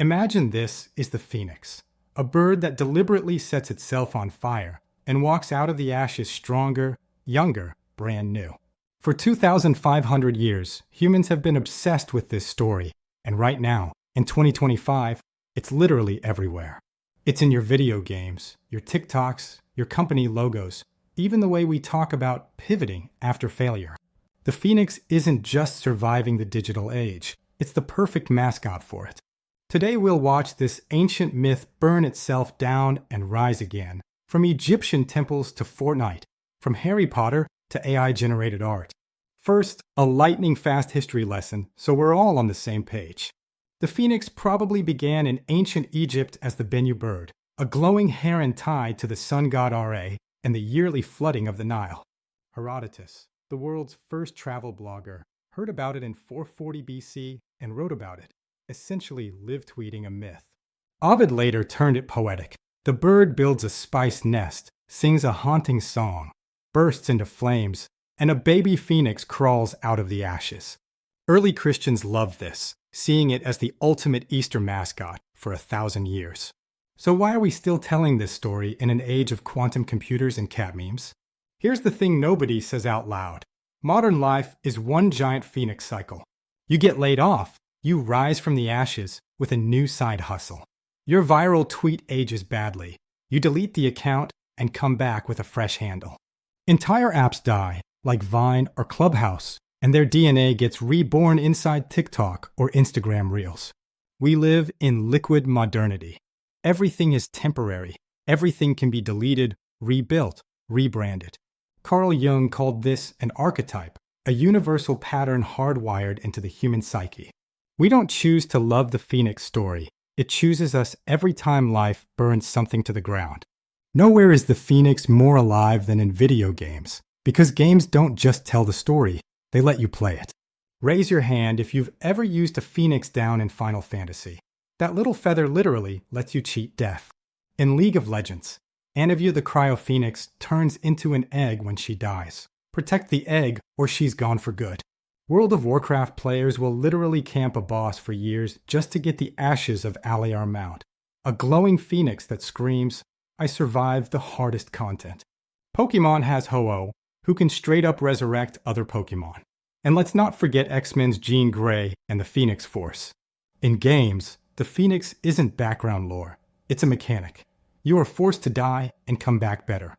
Imagine this is the phoenix, a bird that deliberately sets itself on fire and walks out of the ashes stronger, younger, brand new. For 2,500 years, humans have been obsessed with this story, and right now, in 2025, it's literally everywhere. It's in your video games, your TikToks, your company logos, even the way we talk about pivoting after failure. The phoenix isn't just surviving the digital age, it's the perfect mascot for it. Today we'll watch this ancient myth burn itself down and rise again, from Egyptian temples to Fortnite, from Harry Potter to AI-generated art. First, a lightning-fast history lesson, so we're all on the same page. The phoenix probably began in ancient Egypt as the Bennu bird, a glowing heron tied to the sun god Ra and the yearly flooding of the Nile. Herodotus, the world's first travel blogger, heard about it in 440 BC and wrote about it, essentially live-tweeting a myth. Ovid later turned it poetic. The bird builds a spiced nest, sings a haunting song, bursts into flames, and a baby phoenix crawls out of the ashes. Early Christians loved this, seeing it as the ultimate Easter mascot for 1,000 years. So why are we still telling this story in an age of quantum computers and cat memes? Here's the thing nobody says out loud. Modern life is one giant phoenix cycle. You get laid off, you rise from the ashes with a new side hustle. Your viral tweet ages badly. You delete the account and come back with a fresh handle. Entire apps die, like Vine or Clubhouse, and their DNA gets reborn inside TikTok or Instagram Reels. We live in liquid modernity. Everything is temporary. Everything can be deleted, rebuilt, rebranded. Carl Jung called this an archetype, a universal pattern hardwired into the human psyche. We don't choose to love the phoenix story. It chooses us every time life burns something to the ground. Nowhere is the phoenix more alive than in video games, because games don't just tell the story, they let you play it. Raise your hand if you've ever used a phoenix down in Final Fantasy. That little feather literally lets you cheat death. In League of Legends, Anivia the Cryo Phoenix turns into an egg when she dies. Protect the egg or she's gone for good. World of Warcraft players will literally camp a boss for years just to get the ashes of Aliar Mount, a glowing phoenix that screams, "I survived the hardest content." Pokémon has Ho-Oh, who can straight up resurrect other Pokémon. And let's not forget X-Men's Jean Grey and the Phoenix Force. In games, the phoenix isn't background lore, it's a mechanic. You are forced to die and come back better.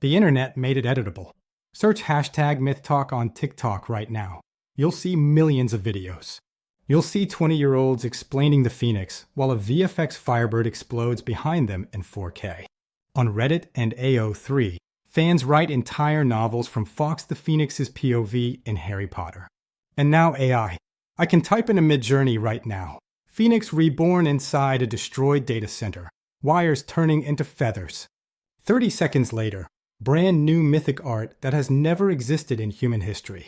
The internet made it editable. Search hashtag MythTalk on TikTok right now. You'll see millions of videos. You'll see 20-year-olds explaining the phoenix while a VFX Firebird explodes behind them in 4K. On Reddit and AO3, fans write entire novels from Fox the Phoenix's POV in Harry Potter. And now AI. I can type in a Midjourney right now. Phoenix reborn inside a destroyed data center. Wires turning into feathers. 30 seconds later, brand new mythic art that has never existed in human history.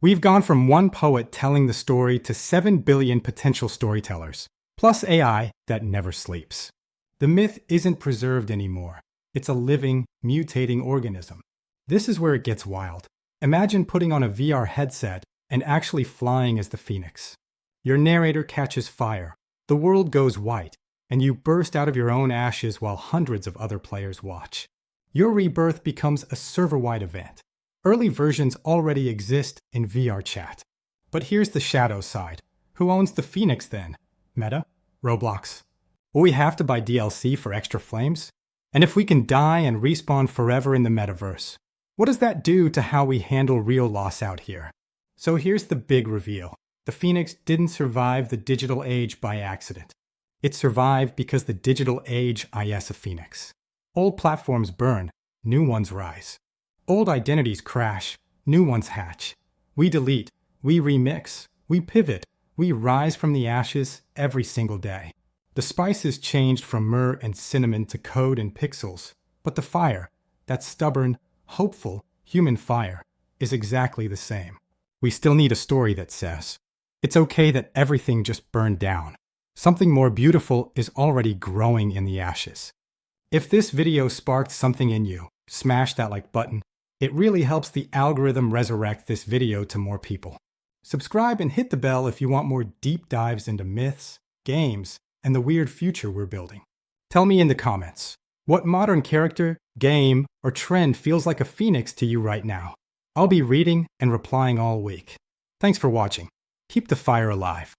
We've gone from one poet telling the story to 7 billion potential storytellers, plus AI that never sleeps. The myth isn't preserved anymore. It's a living, mutating organism. This is where it gets wild. Imagine putting on a VR headset and actually flying as the phoenix. Your narrator catches fire, the world goes white, and you burst out of your own ashes while hundreds of other players watch. Your rebirth becomes a server-wide event. Early versions already exist in VR chat. But here's the shadow side. Who owns the phoenix then? Meta? Roblox? Will we have to buy DLC for extra flames? And if we can die and respawn forever in the Metaverse, what does that do to how we handle real loss out here? So here's the big reveal. The phoenix didn't survive the digital age by accident. It survived because the digital age is a phoenix. Old platforms burn, new ones rise. Old identities crash, new ones hatch. We delete, we remix, we pivot, we rise from the ashes every single day. The spices changed from myrrh and cinnamon to code and pixels, but the fire, that stubborn, hopeful, human fire, is exactly the same. We still need a story that says, it's okay that everything just burned down. Something more beautiful is already growing in the ashes. If this video sparked something in you, smash that like button. It really helps the algorithm resurrect this video to more people. Subscribe and hit the bell if you want more deep dives into myths, games, and the weird future we're building. Tell me in the comments, what modern character, game, or trend feels like a phoenix to you right now? I'll be reading and replying all week. Thanks for watching. Keep the fire alive.